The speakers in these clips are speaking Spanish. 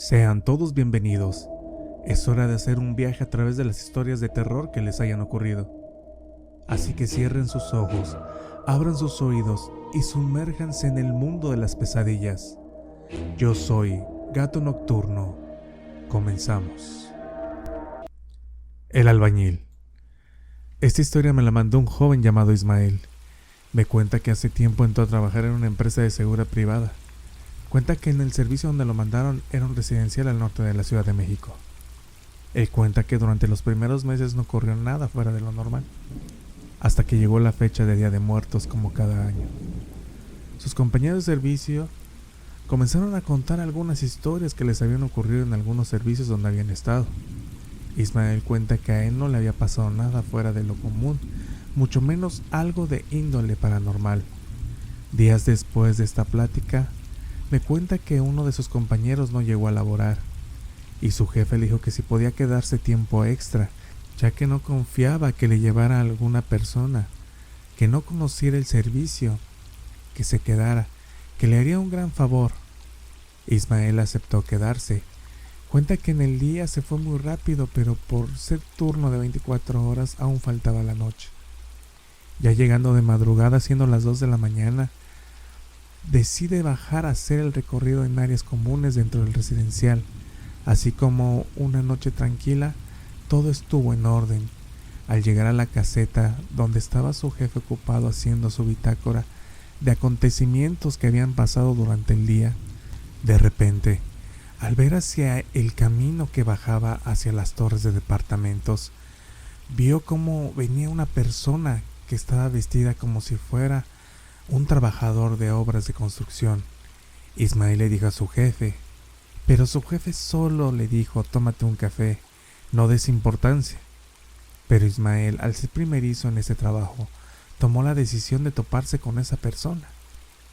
Sean todos bienvenidos. Es hora de hacer un viaje a través de las historias de terror que les hayan ocurrido. Así que cierren sus ojos, abran sus oídos y sumérjanse en el mundo de las pesadillas. Yo soy Gato Nocturno. Comenzamos. El albañil. Esta historia me la mandó un joven llamado Ismael. Me cuenta que hace tiempo entró a trabajar en una empresa de seguridad privada. Cuenta que en el servicio donde lo mandaron era un residencial al norte de la Ciudad de México. Él cuenta que durante los primeros meses no ocurrió nada fuera de lo normal, hasta que llegó la fecha de Día de Muertos como cada año. Sus compañeros de servicio comenzaron a contar algunas historias que les habían ocurrido en algunos servicios donde habían estado. Ismael cuenta que a él no le había pasado nada fuera de lo común, mucho menos algo de índole paranormal. Días después de esta plática, me cuenta que uno de sus compañeros no llegó a laborar, y su jefe le dijo que si podía quedarse tiempo extra, ya que no confiaba que le llevara a alguna persona que no conociera el servicio, que se quedara, que le haría un gran favor. Ismael aceptó quedarse. Cuenta que en el día se fue muy rápido, pero por ser turno de 24 horas aún faltaba la noche. Ya llegando de madrugada, siendo las 2 de la mañana, decide bajar a hacer el recorrido en áreas comunes dentro del residencial. Así como una noche tranquila, todo estuvo en orden. Al llegar a la caseta donde estaba su jefe ocupado haciendo su bitácora de acontecimientos que habían pasado durante el día, de repente, al ver hacia el camino que bajaba hacia las torres de departamentos, vio cómo venía una persona que estaba vestida como si fuera un trabajador de obras de construcción. Ismael le dijo a su jefe, pero su jefe solo le dijo: tómate un café, no des importancia. Pero Ismael, al ser primerizo en ese trabajo, tomó la decisión de toparse con esa persona.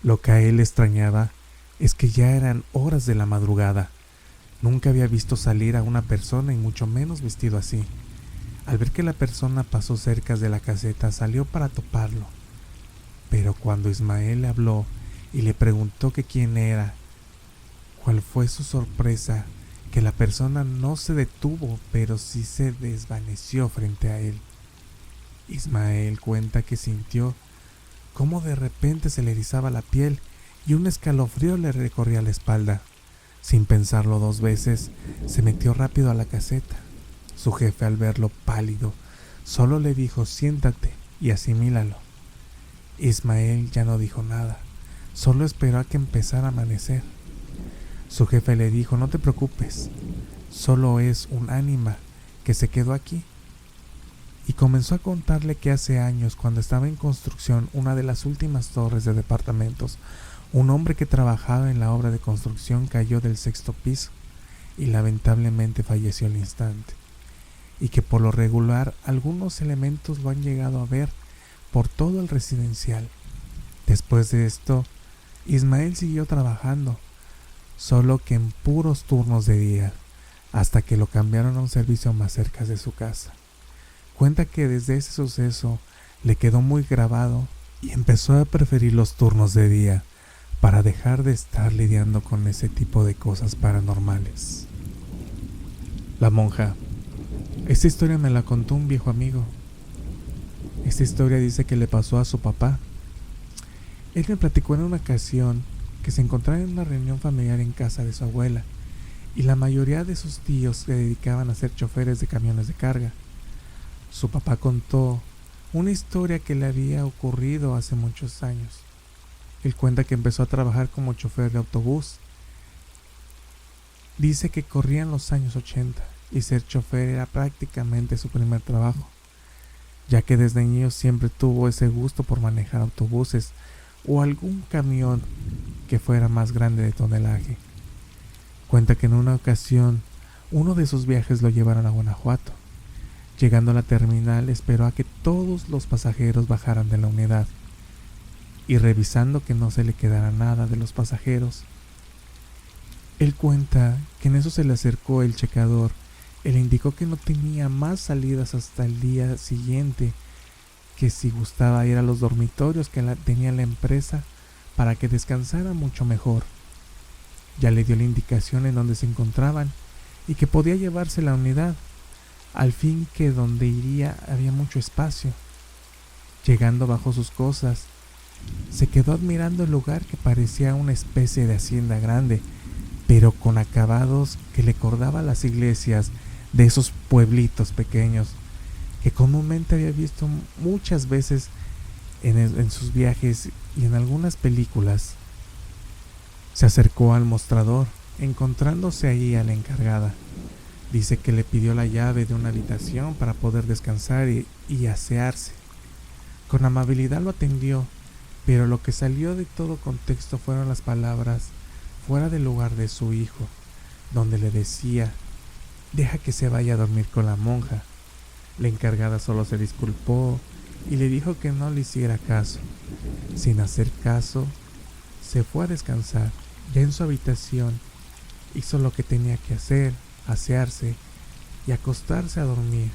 Lo que a él le extrañaba es que ya eran horas de la madrugada. Nunca había visto salir a una persona y mucho menos vestido así. Al ver que la persona pasó cerca de la caseta, salió para toparlo. Pero cuando Ismael le habló y le preguntó que quién era, cuál fue su sorpresa, que la persona no se detuvo, pero sí se desvaneció frente a él. Ismael cuenta que sintió cómo de repente se le erizaba la piel y un escalofrío le recorría la espalda. Sin pensarlo dos veces, se metió rápido a la caseta. Su jefe, al verlo pálido, solo le dijo: siéntate y asimílalo. Ismael ya no dijo nada, solo esperó a que empezara a amanecer. Su jefe le dijo: no te preocupes, solo es un ánima que se quedó aquí. Y comenzó a contarle que hace años, cuando estaba en construcción una de las últimas torres de departamentos, un hombre que trabajaba en la obra de construcción cayó del 6º piso y lamentablemente falleció al instante, y que por lo regular algunos elementos lo han llegado a ver por todo el residencial. Después de esto, Ismael siguió trabajando, solo que en puros turnos de día, hasta que lo cambiaron a un servicio más cerca de su casa. Cuenta que desde ese suceso le quedó muy grabado y empezó a preferir los turnos de día para dejar de estar lidiando con ese tipo de cosas paranormales. La monja. Esta historia me la contó un viejo amigo. Esta historia dice que le pasó a su papá. Él me platicó en una ocasión que se encontraba en una reunión familiar en casa de su abuela, y la mayoría de sus tíos se dedicaban a ser choferes de camiones de carga. Su papá contó una historia que le había ocurrido hace muchos años. Él cuenta que empezó a trabajar como chofer de autobús. Dice que corrían los años 80 y ser chofer era prácticamente su primer trabajo, ya que desde niño siempre tuvo ese gusto por manejar autobuses o algún camión que fuera más grande de tonelaje. Cuenta que en una ocasión uno de sus viajes lo llevaron a Guanajuato. Llegando a la terminal, esperó a que todos los pasajeros bajaran de la unidad, y revisando que no se le quedara nada de los pasajeros, él cuenta que en eso se le acercó el checador. Él indicó que no tenía más salidas hasta el día siguiente, que si gustaba ir a los dormitorios que tenía la empresa para que descansara mucho mejor. Ya le dio la indicación en donde se encontraban y que podía llevarse la unidad, al fin que donde iría había mucho espacio. Llegando bajo sus cosas, se quedó admirando el lugar que parecía una especie de hacienda grande, pero con acabados que le recordaba las iglesias de esos pueblitos pequeños que comúnmente había visto muchas veces en sus viajes y en algunas películas. Se acercó al mostrador, encontrándose ahí a la encargada. Dice que le pidió la llave de una habitación para poder descansar y asearse. Con amabilidad lo atendió, pero lo que salió de todo contexto fueron las palabras fuera del lugar de su hijo, donde le decía: deja que se vaya a dormir con la monja. La encargada solo se disculpó y le dijo que no le hiciera caso. Sin hacer caso, se fue a descansar. Ya en su habitación, hizo lo que tenía que hacer, asearse y acostarse a dormir.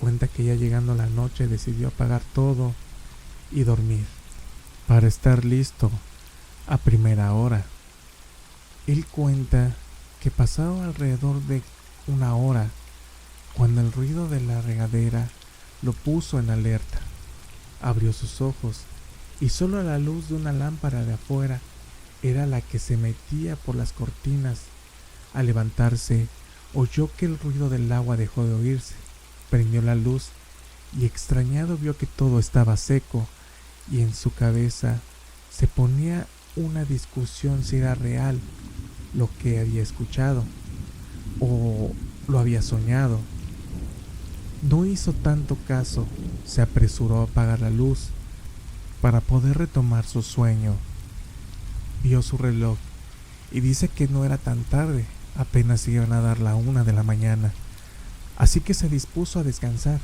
Cuenta que ya llegando la noche decidió apagar todo y dormir, para estar listo a primera hora. Él cuenta que pasado alrededor de una hora, cuando el ruido de la regadera lo puso en alerta. Abrió sus ojos y solo la luz de una lámpara de afuera era la que se metía por las cortinas. Al levantarse, oyó que el ruido del agua dejó de oírse. Prendió la luz y extrañado vio que todo estaba seco, y en su cabeza se ponía una discusión si era real lo que había escuchado o lo había soñado. No hizo tanto caso, se apresuró a apagar la luz para poder retomar su sueño. Vio su reloj y dice que no era tan tarde, apenas iban a dar la 1 de la mañana, así que se dispuso a descansar.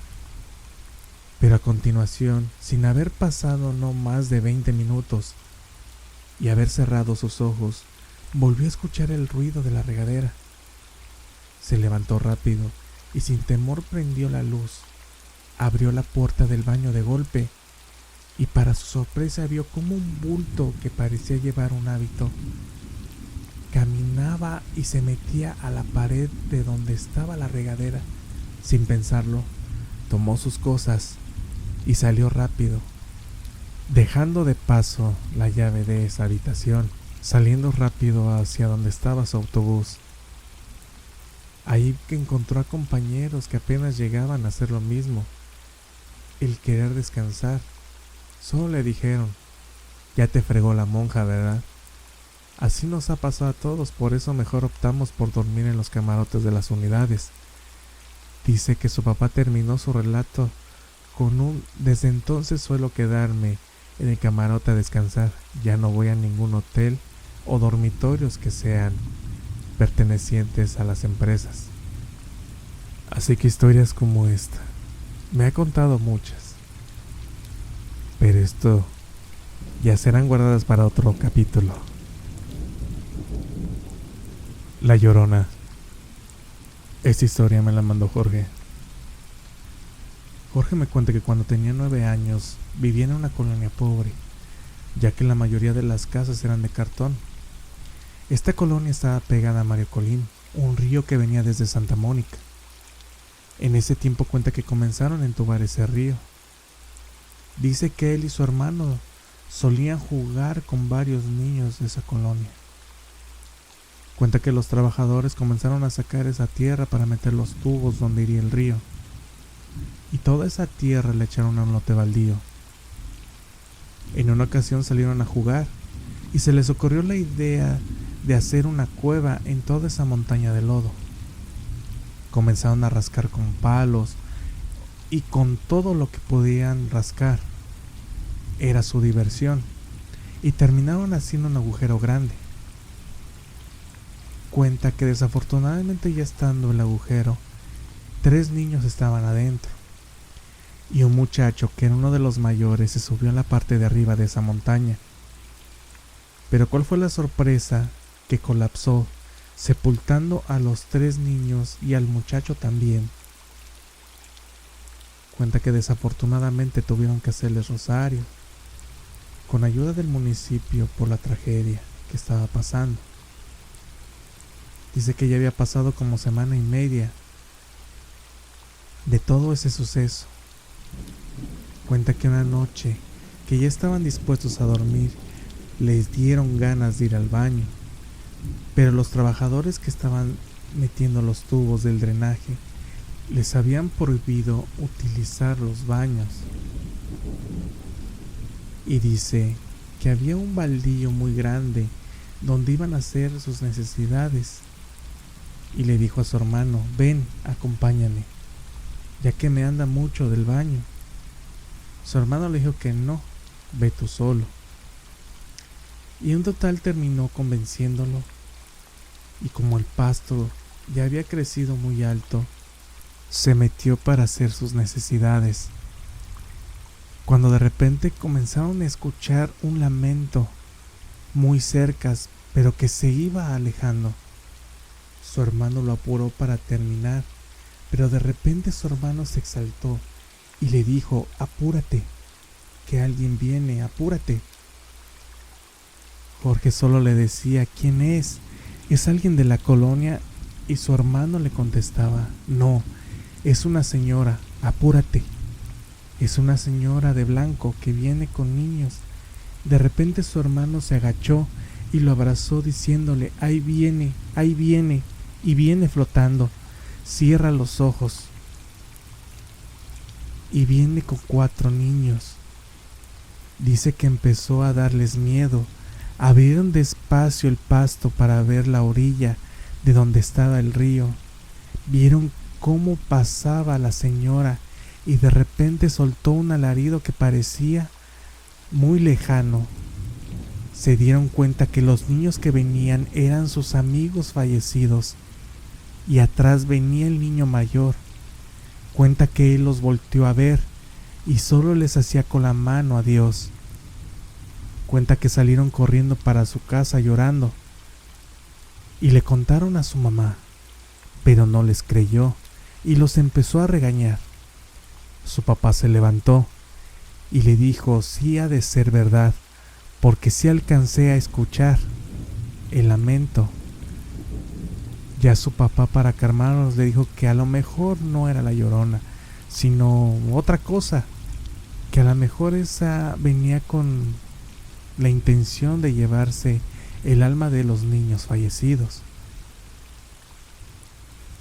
Pero a continuación, sin haber pasado no más de 20 minutos y haber cerrado sus ojos, volvió a escuchar el ruido de la regadera. Se levantó rápido y sin temor prendió la luz. Abrió la puerta del baño de golpe y para su sorpresa vio como un bulto que parecía llevar un hábito caminaba y se metía a la pared de donde estaba la regadera. Sin pensarlo, tomó sus cosas y salió rápido, dejando de paso la llave de esa habitación, saliendo rápido hacia donde estaba su autobús. Ahí que encontró a compañeros que apenas llegaban a hacer lo mismo, el querer descansar. Solo le dijeron: ya te fregó la monja, ¿verdad? Así nos ha pasado a todos, por eso mejor optamos por dormir en los camarotes de las unidades. Dice que su papá terminó su relato con un: desde entonces suelo quedarme en el camarote a descansar, ya no voy a ningún hotel o dormitorios que sean pertenecientes a las empresas. Así que historias como esta me ha contado muchas, pero esto ya serán guardadas para otro capítulo. La Llorona. Esta historia me la mandó Jorge. Jorge me cuenta que cuando tenía 9 años vivía en una colonia pobre, ya que la mayoría de las casas eran de cartón. Esta colonia estaba pegada a Mario Colín, un río que venía desde Santa Mónica. En ese tiempo cuenta que comenzaron a entubar ese río. Dice que él y su hermano solían jugar con varios niños de esa colonia. Cuenta que los trabajadores comenzaron a sacar esa tierra para meter los tubos donde iría el río, y toda esa tierra le echaron a un lote baldío. En una ocasión salieron a jugar y se les ocurrió la idea de hacer una cueva en toda esa montaña de lodo. Comenzaron a rascar con palos y con todo lo que podían rascar. Era su diversión, y terminaron haciendo un agujero grande. Cuenta que desafortunadamente, ya estando el agujero, 3 niños estaban adentro, y un muchacho que era uno de los mayores se subió a la parte de arriba de esa montaña. Pero ¿cuál fue la sorpresa? Que colapsó, sepultando a los 3 niños y al muchacho también. Cuenta que desafortunadamente tuvieron que hacerles rosario, con ayuda del municipio, por la tragedia que estaba pasando. Dice que ya había pasado como semana y media de todo ese suceso. Cuenta que una noche que ya estaban dispuestos a dormir, les dieron ganas de ir al baño, pero los trabajadores que estaban metiendo los tubos del drenaje les habían prohibido utilizar los baños. Y dice que había un baldío muy grande donde iban a hacer sus necesidades, y le dijo a su hermano: ven, acompáñame, ya que me anda mucho del baño. Su hermano le dijo que no, ve tú solo. Y en total terminó convenciéndolo, y como el pasto ya había crecido muy alto, se metió para hacer sus necesidades, cuando de repente comenzaron a escuchar un lamento muy cerca, pero que se iba alejando. Su hermano lo apuró para terminar, pero de repente su hermano se exaltó y le dijo: apúrate, que alguien viene, apúrate. Jorge solo le decía: ¿quién es? ¿Es alguien de la colonia? Y su hermano le contestaba: no, es una señora, apúrate. Es una señora de blanco que viene con niños. De repente su hermano se agachó y lo abrazó diciéndole: ahí viene, y viene flotando. Cierra los ojos. Y viene con 4 niños. Dice que empezó a darles miedo. Abrieron despacio el pasto para ver la orilla de donde estaba el río. Vieron cómo pasaba la señora y de repente soltó un alarido que parecía muy lejano. Se dieron cuenta que los niños que venían eran sus amigos fallecidos, y atrás venía el niño mayor. Cuenta que él los volteó a ver y solo les hacía con la mano adiós. Cuenta que salieron corriendo para su casa llorando y le contaron a su mamá, pero no les creyó y los empezó a regañar. Su papá se levantó y le dijo: sí ha de ser verdad, porque sí alcancé a escuchar el lamento. Ya su papá, para calmarlos, le dijo que a lo mejor no era la Llorona, sino otra cosa, que a lo mejor esa venía con la intención de llevarse el alma de los niños fallecidos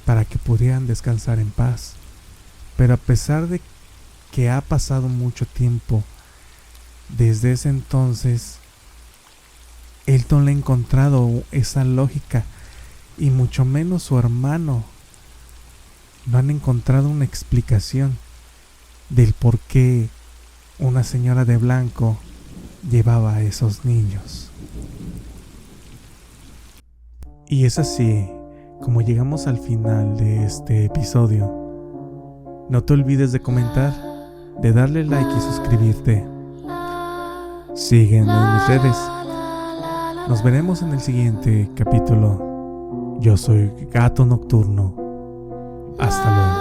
para que pudieran descansar en paz. Pero a pesar de que ha pasado mucho tiempo desde ese entonces, él no le ha encontrado esa lógica, y mucho menos su hermano no han encontrado una explicación del por qué una señora de blanco llevaba a esos niños. Y es así como llegamos al final de este episodio. No te olvides de comentar, de darle like y suscribirte. Sígueme en mis redes. Nos veremos en el siguiente capítulo. Yo soy Gato Nocturno. Hasta luego.